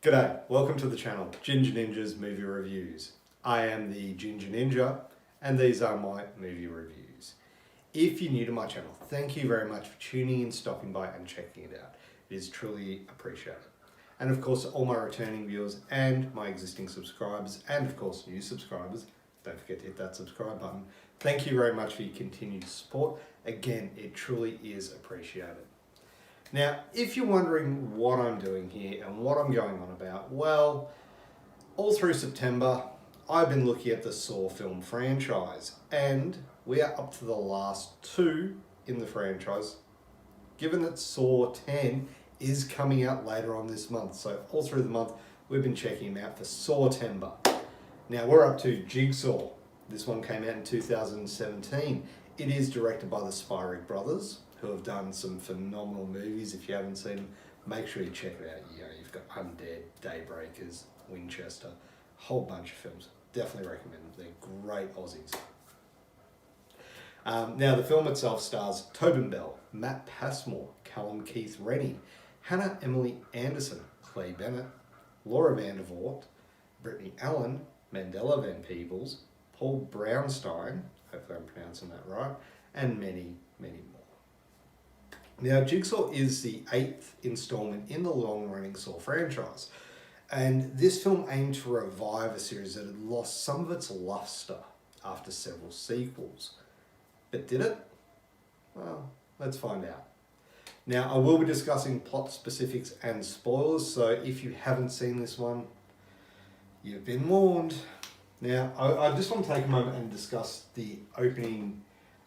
G'day, welcome to the channel, Ginger Ninja's Movie Reviews. I am the Ginger Ninja, and these are my movie reviews. If you're new to my channel, thank you very much for tuning in, stopping by and checking it out. It is truly appreciated. And of course, all my returning viewers and my existing subscribers, and of course, new subscribers, don't forget to hit that subscribe button. Thank you very much for your continued support. Again, it truly is appreciated. Now, if you're wondering what I'm doing here and what I'm going on about, well, all through September, I've been looking at the sawfilm franchise, and we are up to the last two in the franchise, given that Saw 10 is coming out later on this month. So all through the month, we've been checking them out for SAWtember. Now, we're up to Jigsaw. This one came out in 2017. It is directed by the thespierigbrothers, who have done some phenomenal movies. If you haven't seen them, make sure you check it out. You've got Undead, Daybreakers, Winchester, a whole bunch of films. Definitely recommend them. They're great Aussies. Now, the film itself stars Tobinbell, Matt Passmore, Callum Keith Rennie, Hannah Emily Anderson, Clay Bennett, Laura Vandervoort, Brittany Allen, Mandela Van Peebles, Paul Brownstein, hopefully I'm pronouncing that right, and many, many more. Now, Jigsaw is the 8th installment in the long-running Saw franchise, and this film aimed to revive a series that had lost some of its luster after several sequels. But did it? Well, let's find out. Now, I will be discussing plot specifics and spoilers, so if you haven't seen this one, you've been warned. Now, I just want to take a moment and discuss the opening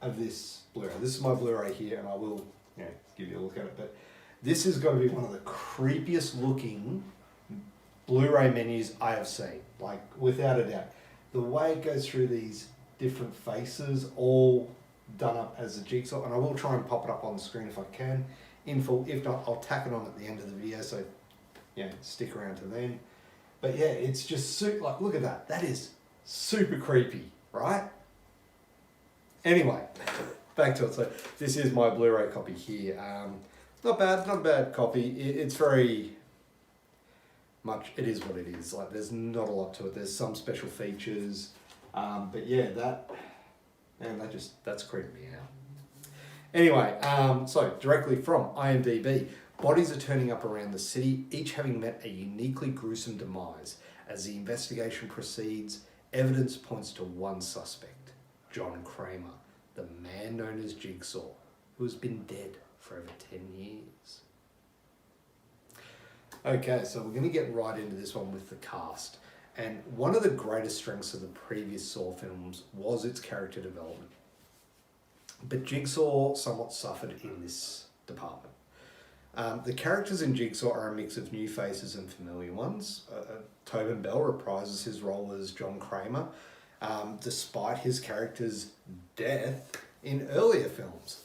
of this Blu-ray. This is my Blu-ray here, and I will give you a look at it, but this is going to be one of the creepiest looking Blu-ray menus I have seen, like without a doubt. The way it goes through these different faces, all done up as a jigsaw, and I will try and pop it up on the screen if I can in full. If not, I'll tack it on at the end of the video, so stick around to then. But yeah, it's just like, look at that. That is super creepy, right? Anyway, back to it. So this is my Blu-ray copy here. Not a bad copy. It's very much, it is what it is. Like, there's not a lot to it. There's some special features, but yeah, that's creeping me out. Anyway, so directly from IMDb, bodies are turning up around the city, each having met a uniquely gruesome demise. As the investigation proceeds, evidence points to one suspect, John Kramer, the man known as Jigsaw, who has been dead for over 10 years. Okay, so we're going to get right into this one with the cast. And one of the greatest strengths of the previous Saw films was its character development. But Jigsaw somewhat suffered in this department. The characters in Jigsaw are a mix of new faces and familiar ones. Tobinbell reprises his role as John Kramer, despite his character's death in earlier films.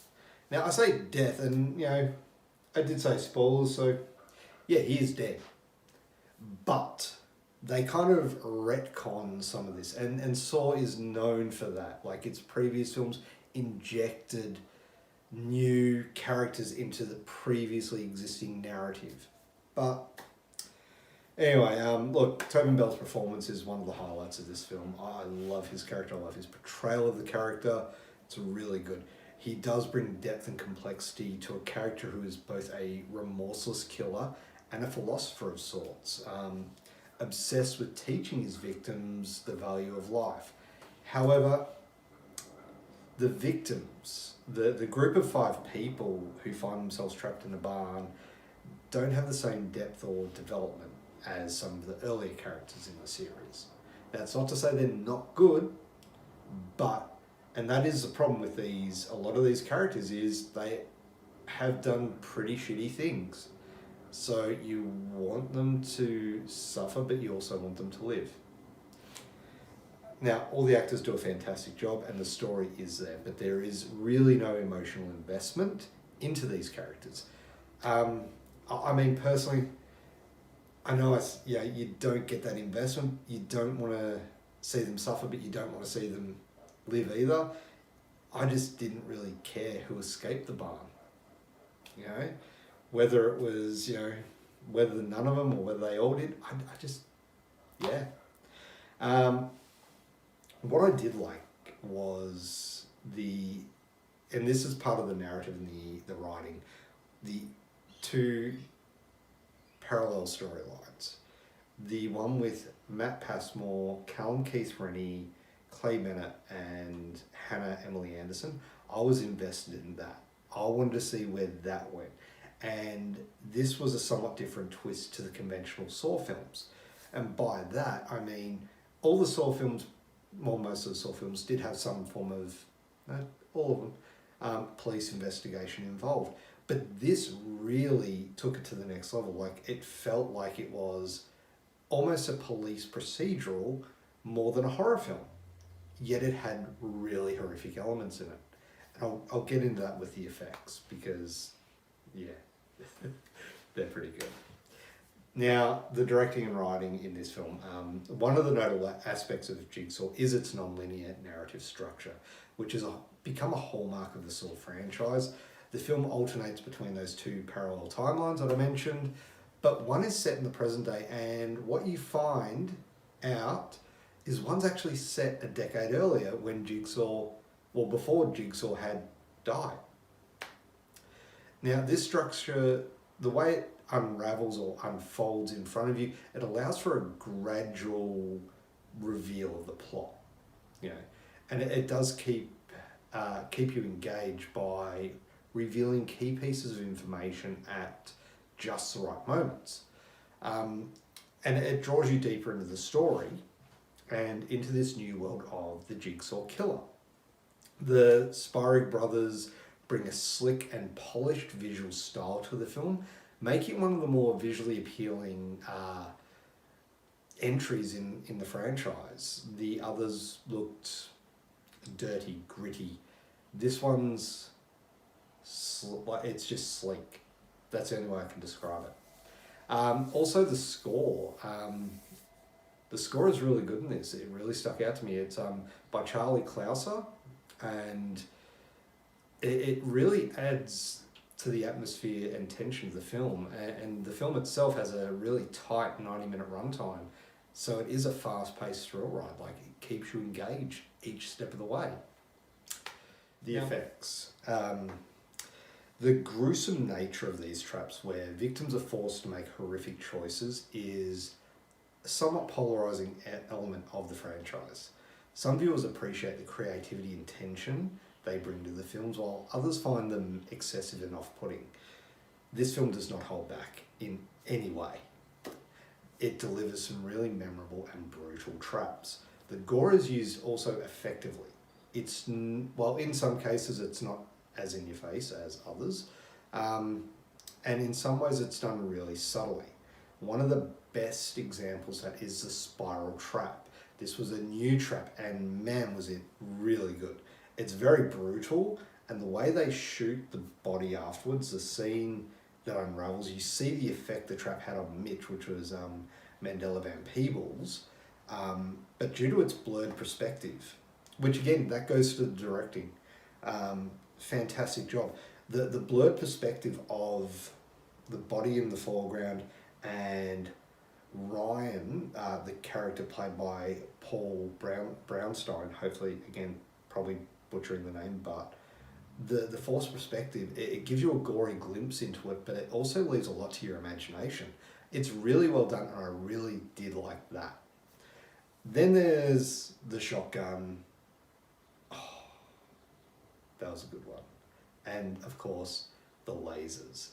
Now, I say death, and I did say spoilers, so yeah, he is dead. But they kind of retcon some of this, and Saw is known for that. Like, its previous films injected new characters into the previously existing narrative. But anyway, look, Tobinbell's performance is one of the highlights of this film. I love his character. I love his portrayal of the character. It's really good. He does bring depth and complexity to a character who is both a remorseless killer and a philosopher of sorts, obsessed with teaching his victims the value of life. However, the victims, the group of 5 people who find themselves trapped in a barn, don't have the same depth or development as some of the earlier characters in the series. That's not to say they're not good, and that is the problem with a lot of these characters, is they have done pretty shitty things. So you want them to suffer, but you also want them to live. Now, all the actors do a fantastic job and the story is there, but there is really no emotional investment into these characters. I mean, personally, I know you don't get that investment. You don't want to see them suffer, but you don't want to see them live either. I just didn't really care who escaped the barn. Whether it was, Whether none of them or whether they all did, I just, yeah. What I did like was and this is part of the narrative and the writing, the two parallel storylines. The one with Matt Passmore, Callum Keith Rennie, Clay Bennett, and Hannah Emily Anderson. I was invested in that. I wanted to see where that went. And this was a somewhat different twist to the conventional Saw films. And by that, I mean, all the Saw films, well, most of the Saw films did have some form of, all of them, police investigation involved. But this really took it to the next level. Like, it felt like it was almost a police procedural more than a horror film. Yet it had really horrific elements in it. And I'll get into that with the effects because, yeah, they're pretty good. Now, the directing and writing in this film, one of the notable aspects of Jigsaw is its non-linear narrative structure, which has become a hallmark of the Saw franchise. The film alternates between those two parallel timelines that I mentioned, but one is set in the present day, and what you find out is one's actually set a decade earlier when before Jigsaw had died. Now, this structure, the way it unravels or unfolds in front of you, it allows for a gradual reveal of the plot, and it does keep you engaged by revealing key pieces of information at just the right moments. And it draws you deeper into the story and into this new world of the Jigsaw Killer. The Spierigbrothers bring a slick and polished visual style to the film, making one of the more visually appealing entries in the franchise. The others looked dirty, gritty. This one's it's just sleek. That's the only way I can describe it. Also, the score. The score is really good in this. It really stuck out to me. It's by Charlie Clouser, and it really adds to the atmosphere and tension of the film. And the film itself has a really tight 90-minute runtime, so it is a fast-paced thrill ride. Like, it keeps you engaged each step of the way. The effects. The gruesome nature of these traps, where victims are forced to make horrific choices, is a somewhat polarizing element of the franchise. Some viewers appreciate the creativity and tension they bring to the films, while others find them excessive and off-putting. This film does not hold back in any way. It delivers some really memorable and brutal traps. The gore is used also effectively. In some cases it's not as in your face as others, and in some ways it's done really subtly. One of the best examples of that is the spiral trap. This was a new trap, and man, was it really good. It's very brutal, and the way they shoot the body afterwards, the scene that unravels, you see the effect the trap had on Mitch, which was Mandela Van Peebles, but due to its blurred perspective, which again, that goes to the directing, fantastic job. The blurred perspective of the body in the foreground and Ryan, the character played by Paul Brownstein, hopefully, again, probably butchering the name, but the forced perspective, it gives you a gory glimpse into it, but it also leaves a lot to your imagination. It's really well done, and I really did like that. Then there's the shotgun. Oh, that was a good one. And of course, the lasers.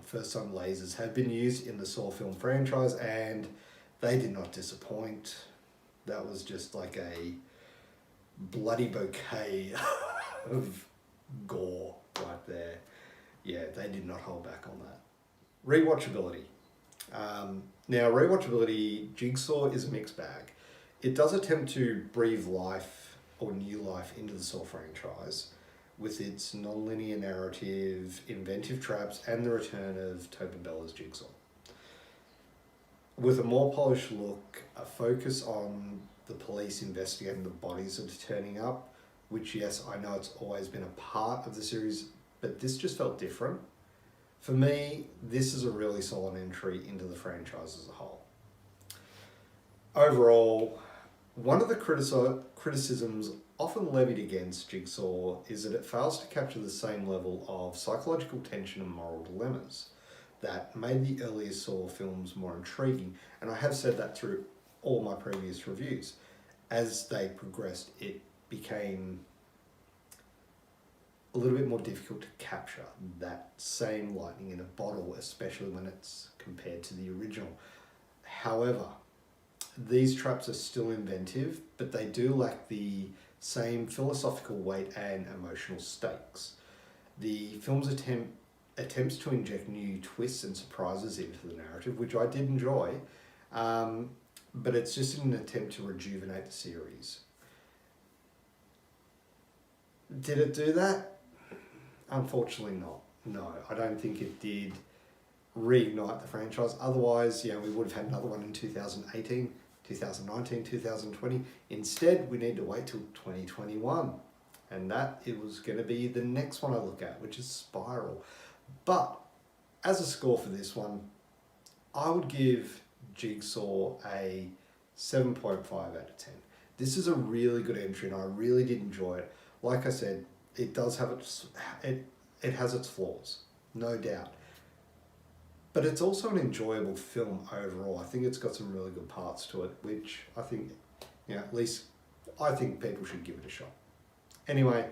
First time lasers have been used in the Saw film franchise, and they did not disappoint. That was just like a bloody bouquet of gore right there. Yeah, they did not hold back on that. Rewatchability. Now, rewatchability, Jigsaw is a mixed bag. It does attempt to breathe life or new life into the Saw franchise with its non-linear narrative, inventive traps, and the return of tobinbell as Jigsaw. With a more polished look, a focus on the police investigating the bodies that are turning up, which, yes, I know it's always been a part of the series, but this just felt different. For me, this is a really solid entry into the franchise as a whole. Overall, one of the criticisms often levied against Jigsaw is that it fails to capture the same level of psychological tension and moral dilemmas that made the earlier Saw films more intriguing, and I have said that through all my previous reviews. As they progressed, it became a little bit more difficult to capture that same lightning in a bottle, especially when it's compared to the original. However, these traps are still inventive, but they do lack the same philosophical weight and emotional stakes. The film's attempts to inject new twists and surprises into the narrative, which I did enjoy, but it's just an attempt to rejuvenate the series. Did it do that? Unfortunately not. No, I don't think it did reignite the franchise. Otherwise, we would have had another one in 2018, 2019, 2020. Instead, we need to wait till 2021. And that it was going to be the next one I look at, which is Spiral. But as a score for this one, I would give Jigsaw a 7.5 out of 10. This is a really good entry and I really did enjoy it. Like I said, it does have it has its flaws, no doubt. But it's also an enjoyable film overall. I think it's got some really good parts to it, which I think, at least I think people should give it a shot. Anyway,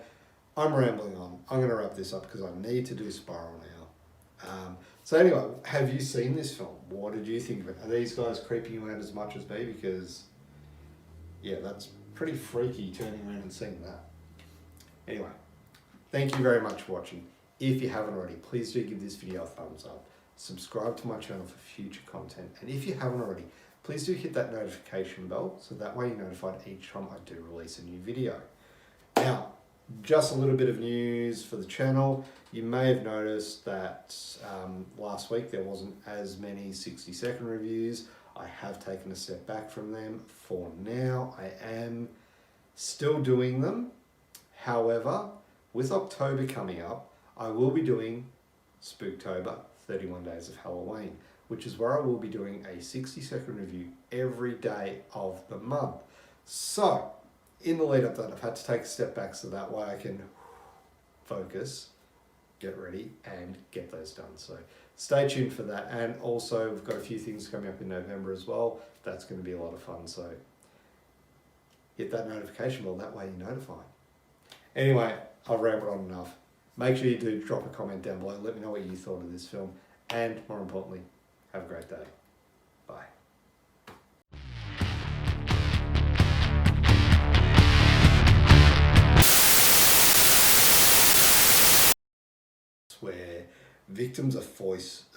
I'm rambling on. I'm going to wrap this up because I need to do Spiral now. So anyway, have you seen this film? What did you think of it? Are these guys creeping you out as much as me? Because, that's pretty freaky turning around and seeing that. Anyway, thank you very much for watching. If you haven't already, please do give this video a thumbs up. Subscribe to my channel for future content. And if you haven't already, please do hit that notification bell so that way you're notified each time I do release a new video. Now, just a little bit of news for the channel. You may have noticed that last week there wasn't as many 60-second reviews. I have taken a step back from them for now. I am still doing them. However, with October coming up, I will be doing Spooktober, 31 Days of Halloween, which is where I will be doing a 60-second review every day of the month. So, in the lead up to that, I've had to take a step back so that way I can focus, get ready, and get those done. So stay tuned for that. And also, we've got a few things coming up in November as well. That's going to be a lot of fun. So hit that notification bell, that way you're notified. Anyway, I've rambled on enough. Make sure you do drop a comment down below. Let me know what you thought of this film. And more importantly, have a great day. Bye. Where victims are forced